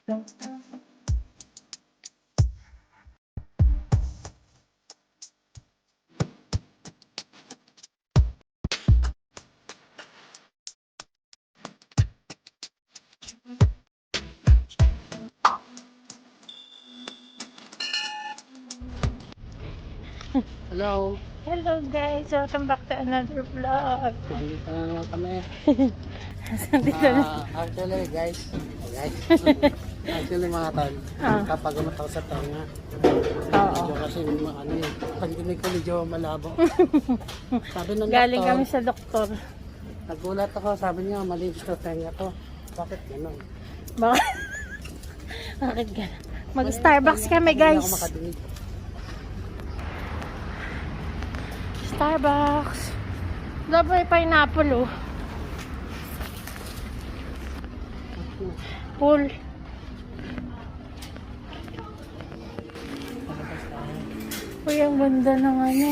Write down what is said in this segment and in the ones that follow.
Hello. Hello guys, welcome back to another vlog. Dito na naman kami. Dito na. Actually guys. Actually mga tol, kapag umataw sa taonga, medyo kasi ano yun, pagdinig ko medyo malabo. Sabi ng Galing doktor, kami sa doktor. nagulat ako, sabi niya malinis na tenga to. Bakit gano'n? Bakit gano'n? Mag-Starbucks kami guys. Hindi ako makadinig. Starbucks. Dapat pineapple oh. Pool. Uy, ang ganda ng ano.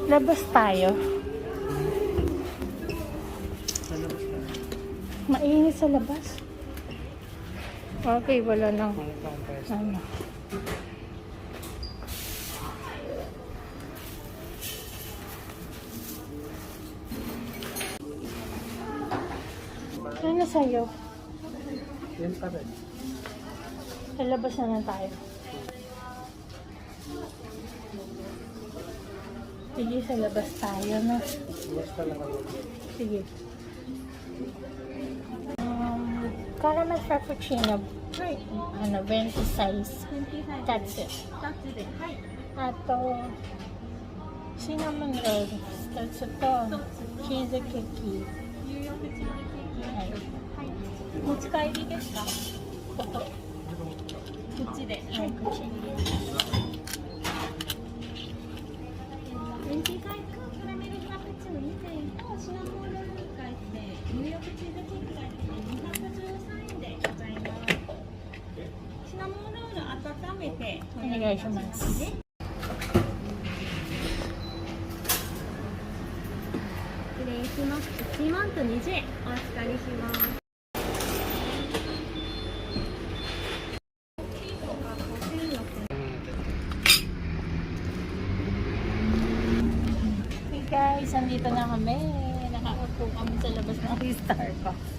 Labas tayo. Mainit sa labas. Okay, wala nang ano. Ano sa'yo? Yan pa rin. Sa labas na lang tayo. Sige, sa labas tayo na. Basta lang ako. Sige. Caramel frappuccino. Ano, 20 size. That's it. Ato, cinnamon rolls. That's ito. Cheese cookie. 持ち帰りですか？ここ。こっちで。はい、こっち。レンジカイクキャラメルフラペチーノ2点とシナモンロールが入ってニューヨークチーズケーキが入って213円でございます。シナモンロール温めてお願いします。失礼します。1万と20円お預かりします。Hey guys, andito na kami. Nakaupo kami sa labas ng Starbucks.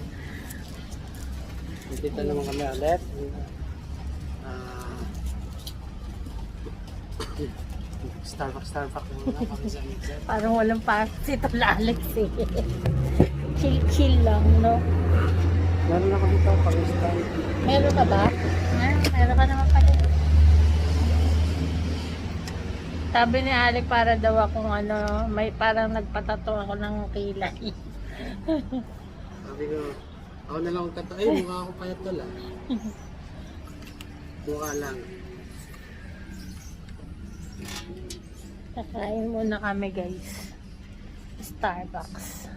Dito naman kami ulit. Starbucks muna kami sa mixer. Parang walang party ito Alex eh. Chill lang, no? Meron ako dito pag-start. Meron ka ba? Meron ka naman pala. Sabi ni Alec para daw akong ano, may parang nagpatato ako ng kilay. Sabi ko, ako na lang ang tato. Ay, mukha ako payat tol ah. Mukha lang. Kakain muna kami guys. Starbucks.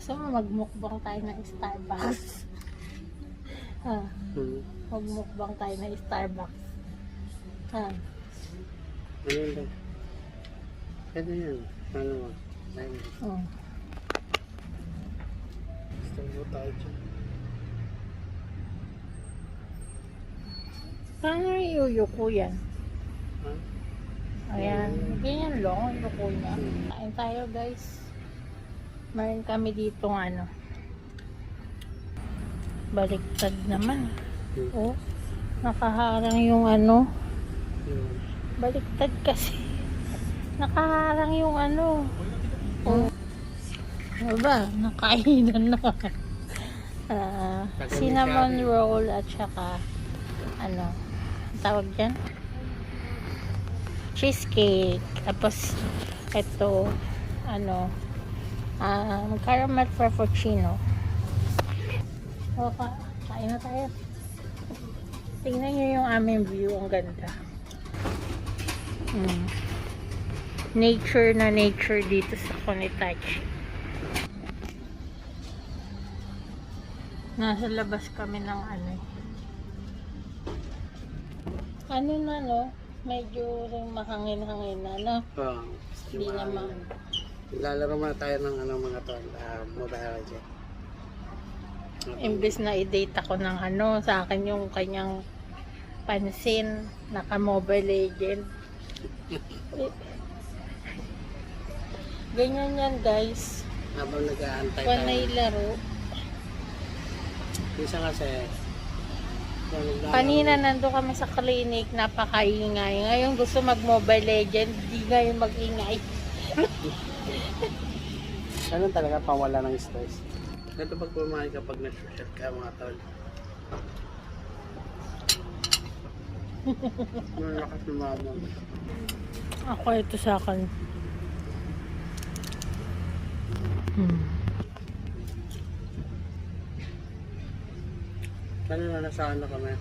So magmukbang tayo ng Starbucks. Magmukbang tayo ng Starbucks. Ano yun ba? Ano yan? Ano mo? Gusto mo tayo dyan. Paano iuyuko yan? Ha? Ayan. Ganyan lang. Iuyuko niya. Kain tayo guys. Meron kami dito ano. Baliktad naman. Oh. Nakaharang yung ano. Baliktad kasi. Nakaharang yung ano. Oh. Ano ba? Nakainan na. Cinnamon roll at saka ano tawag dyan? Cheesecake. Tapos ito ano caramel frappuccino. O, kain na tayo. Tingnan nyo yung aming view. Ang ganda. Nature na nature dito sa Conitach. Nasa labas kami ng ano na no, medyo mahangin-hangin na no. Hindi naman Lalaro muna tayo ng ano mga to, Mobile Legends. Imbes na i-date ako ng ano, sa akin yung kanyang pansin, naka Mobile Legend. Ganyan yan guys. Habang nag-aantay Panay tayo. laro. Minsan kasi, yung naglalaro- Kanina nando kami sa clinic, napakaingay. Ngayon gusto mag-Mobile Legend, di ngayon mag-ingay. Ganun talaga pawala ng stress. Ganito pag pumahay kapag nag-shoot ka mga tol. Ang lakas ng mama. Ako ito sa akin. Kanina nasa ano kami.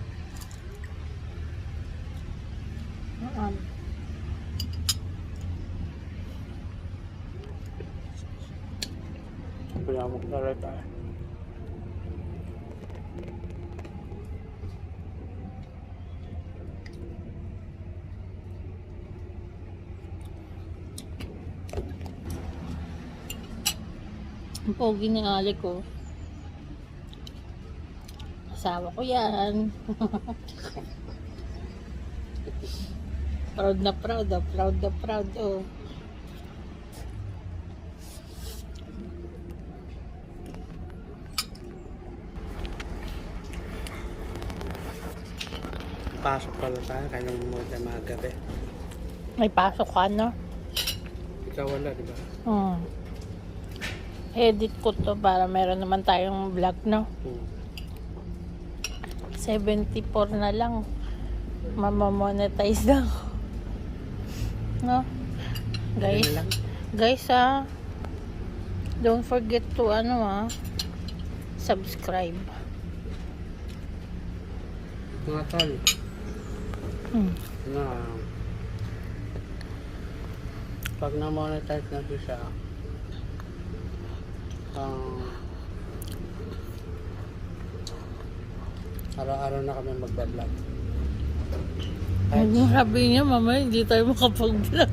Kaya mo kaya tayo. Ang pogi ni Ali ko. Asawa ko yan. Proud na proud, oh. Proud na proud, oh. Pasok pala tayo, kaya nang muna mga gabi. May pasok ka, no? Ikaw wala, di ba? Edit ko to para meron naman tayong vlog, no? 74 na lang. Mamamonetize na ako. No? Guys, Ano lang? guys, don't forget to, subscribe. Mga tol, na pag na-monetize natin siya, araw-araw na kami magbablog. Ano sabi niya, mama, hindi tayo makapag-vlog.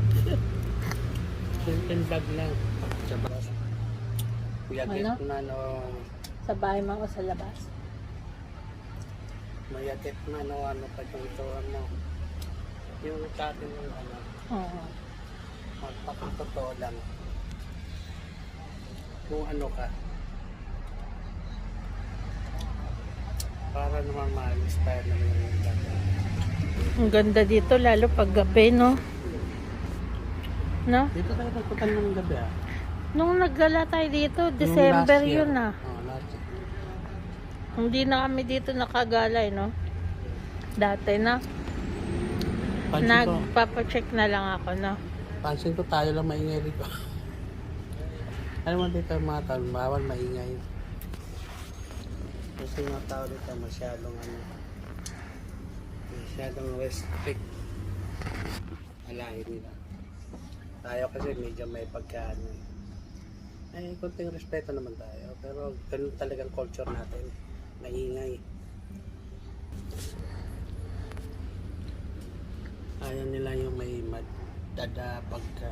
Simple vlog lang. Sa balas. Mayagit Ano? na no, Sa bahay mo o sa labas? mayagit na no, ano pa yung ito, ano. Yung sa atin yung ano, Oo. magpapatotoo lang. Kung ano ka. Para naman ma-inspire naman yung iba. Ang ganda dito, lalo pag gabi, no? No? Dito tayo nagpunta ng gabi Nung naggala tayo dito, Nung December last year. yun Last year. Hindi na kami dito nakagala, no? Dati na. Pansin ko, Nagpapacheck na lang ako, no? pansin ko tayo lang maingay rito. Alam mo dito mga tao, bawal maingay. Kasi mga tao dito masyadong restrict. Alahin nila. Tayo kasi medyo may pagkaano. Konting respeto naman tayo. Pero ganun talagang culture natin. Maingay. Ayaw nila yung may madada pagka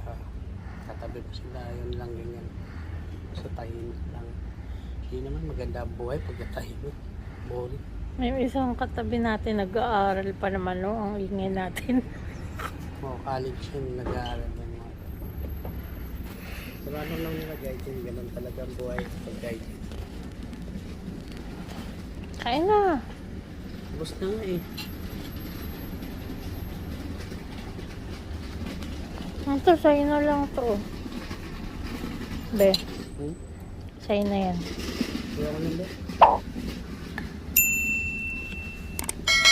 katabi mo sila. Yun lang ganyan. Sa tahimik lang. Hindi naman maganda ang buhay pagka tahimik. Boring. May isang katabi natin nag-aaral pa naman, no? Ang ingay natin. College yun, nag-aaral ng mga. Pero ano lang nila guiding, ganun talaga ang buhay pag guiding. Kain na. Tapos na nga eh. Ito, sa'yo na lang to. Be, sa'yo na yan. Kaya ko nila.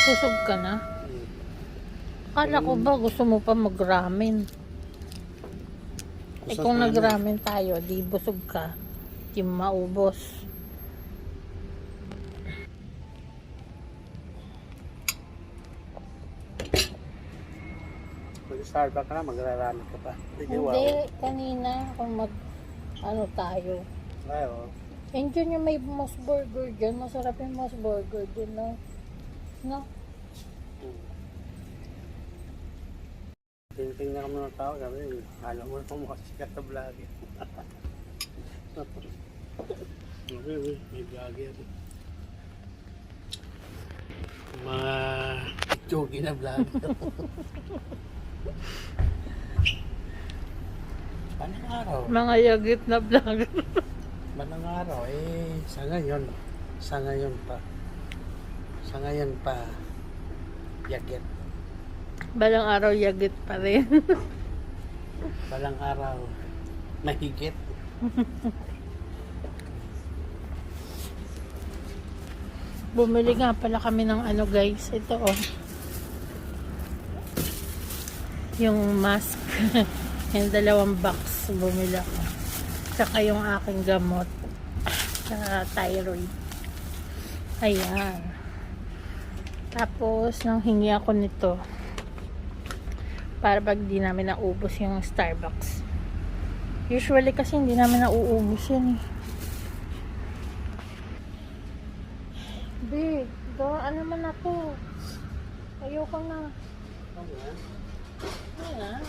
Busog ka na? Akala ko ba gusto mo pa mag-ramen? Eh kung nag-ramen tayo, di busog ka. Di maubos. Mag-Starbucks ka na, magrarami ka pa. Hindi, kanina kung tayo. Ay, oh. Enjoy nyo may Moss Burger dyan. Masarap yung Moss Burger dyan, no? No? Tinitingnan kami ng tao, sabi, alam mo na mukha sikat na vlogger. May vlogger. Mga jogi na vlogger. Panang araw. Mga yagit na vlogger. Panang araw, sa ngayon pa, yagit. Balang araw yagit pa rin. Balang araw, mahigit. Bumili nga pala kami ng ano guys. Ito oh. Yung mask. Yung 2 box bumili ako. Saka yung aking gamot. Sa thyroid. Ayan. Tapos, nang hingi ako nito. Para pag di namin naubos yung Starbucks. Usually kasi hindi namin nauubos yan eh. Babe, ano man na to? Ayoko na. Ayan.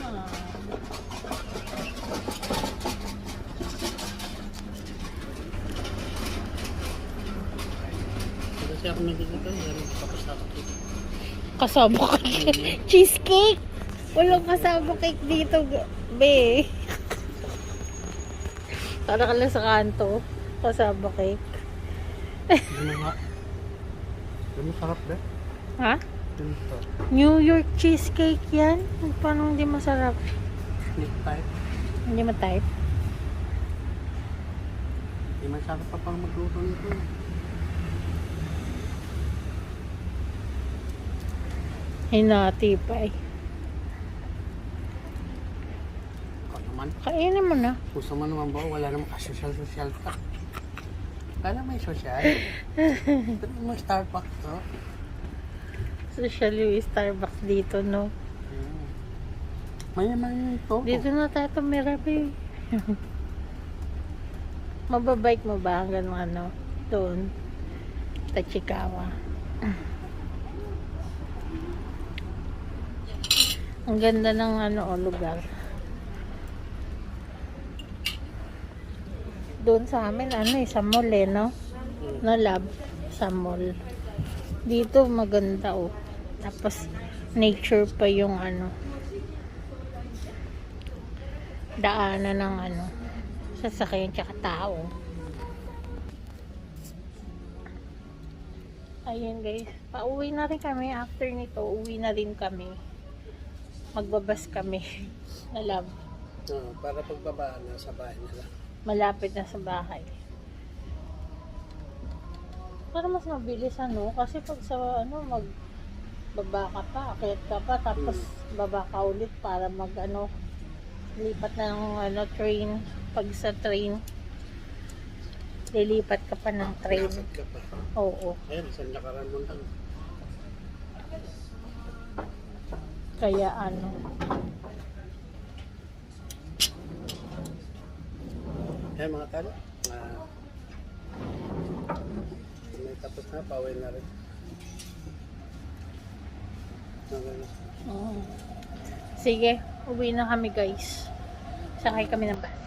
Kasi ako nagkikita, tapos ako. Kasama cake. Cheesecake! Walang kasama cake dito, be. Para ka lang sa kanto. Kasama cake. Ano sarap ba? Ha? Ito. New York cheesecake yan? Paano hindi masarap? Sneak type. Hindi ma-type? Hindi masarap pa pang magluto nito. Hinati pa eh. Ikaw naman. Kainin mo na. Gusto mo naman ba? Wala naman ka-social ka. Kala may social. Ito mo Starbucks, no? Social yung Starbucks dito, no? Mayaman ito. Dito na tayo tumira, babe. Mababike mo ba hanggang ano? Doon. Tachikawa. Ang ganda ng ano, lugar. Doon sa amin, sa mall no? No, lab. Sa mall. Dito, maganda, oh. Tapos, nature pa yung daanan ng sasakyan tsaka tao. Ayun, guys. Pauwi na rin kami. After nito, uwi na rin kami. Magbabas kami. Na lab. Para pagbaba na sa bahay nila. Malapit na sa bahay. Para mas mabilis kasi pag sa magbaba ka pa, akyat ka pa, tapos baba ka ulit para lipat ng train. Pag sa train, lilipat ka pa ng train. Lapit ka pa. Oo. Ayun, isang lakaran mo lang. Kaya Ayan mga talo. May tapos na, pauwi na rin. Sige, uwi na kami guys. Sakay kami ng bus.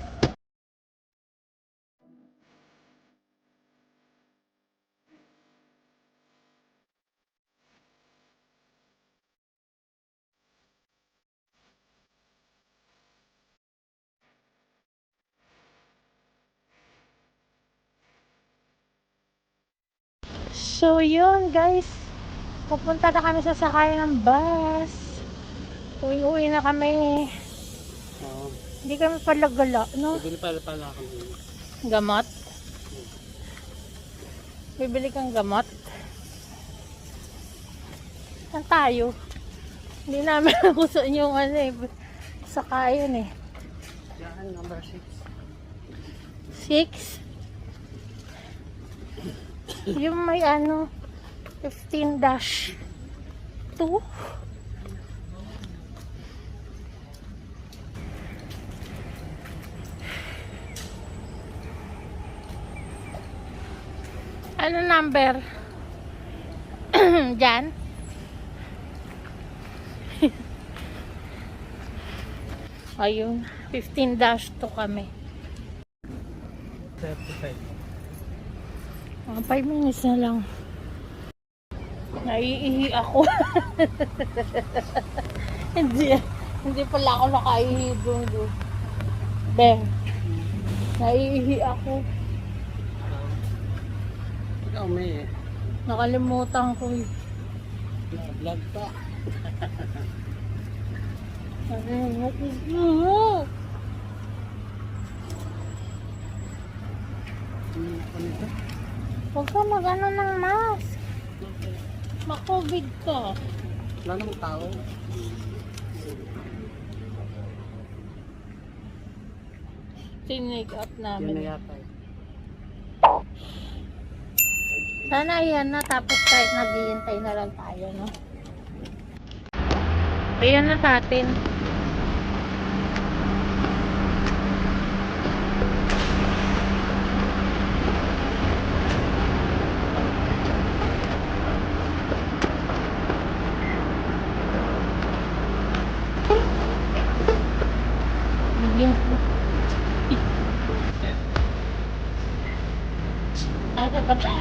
So yun guys, pupunta na kami sa sakay ng bus. Uwi na kami. Hindi kami pala gala, no? Bibili pala ako din. Gamot? Bibili kang gamot? Saan tayo? Hindi namin gusto yung sakayan eh. Yan, number 6. 6? Yung may 15-2? Ano number? Diyan? Ayun, 15-2 kami. 35. Mga 5 minutes na lang. Naiihi ako. Hindi pala ako nakaihi doon. Be, naiihi ako. Ikaw may Nakalimutan ko eh. vlog pa. Ano ito? Huwag ka mag-ano ng mask. Ma-COVID ka. Wala namang tao. Tinake up Yun namin. na yata. Sana yan na, tapos kahit naghihintay na lang tayo, no? Ayan na sa atin. Bigyan ko. Ako pa ta.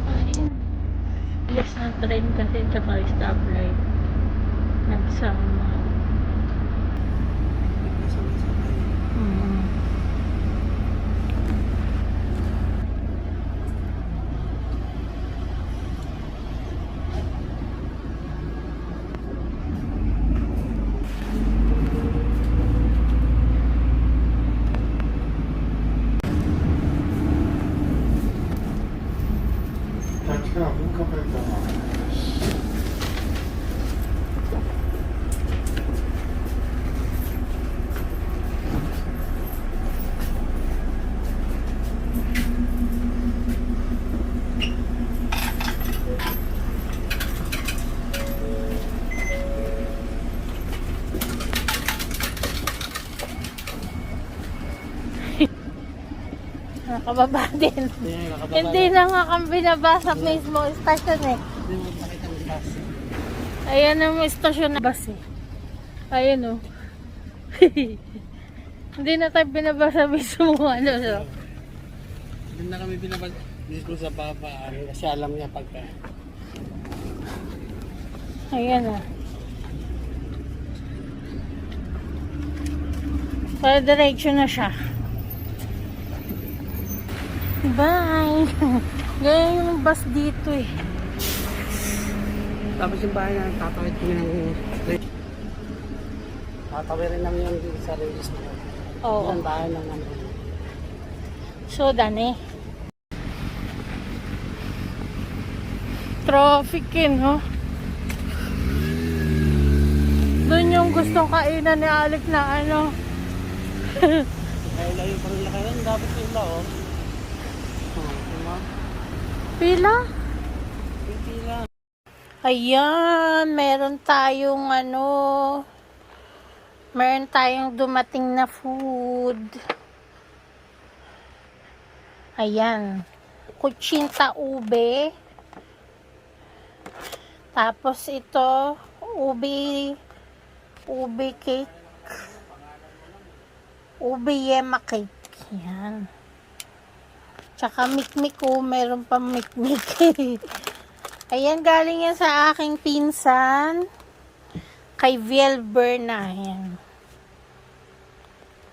Ayun. Bilis ng train kasi tsaka stoplight. Nagsama. Mm. Nakababa din. Hindi na nga kami binabasa mismo station eh. Hindi mo makita ng bus. Ayan ang station na bus eh. Ayan oh. Hindi na tayo binabasa mismo ano so. Hindi na kami binabag mismo sa baba. Kasi alam niya pagka. Ayan oh. Para diretso na siya. Bye! Ganyan yung bus dito eh. Tapos yung bahay na tatawid kami ng tatawirin namin yung dito sa release na. Oo. Yung bahay ng ano. So, dani. Traffic eh, no? Doon yung gustong kainan ni Alec na ano. Ay, layo pa rin lakayan. Dapat sila, oh. Diba? Pila? May pila. Ayan, meron tayong ano, meron tayong dumating na food. Ayan, kutsinta ube. Tapos ito, ube cake. Ube yema cake. Ayan. Tsaka mikmik oh, meron pa mikmik. Ayan, galing yan sa aking pinsan. Kay Viel Berna. Ayan.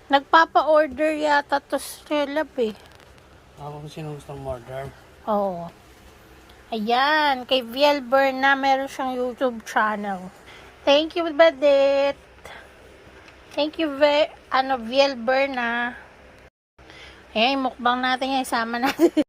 Nagpapa-order yata to Strelab eh. Ako kung sino gusto order. Oo. Ayan, kay Viel Berna, meron siyang YouTube channel. Thank you, Badit. Thank you, Viel Berna. Ayan, mukbang natin yan. Isama natin.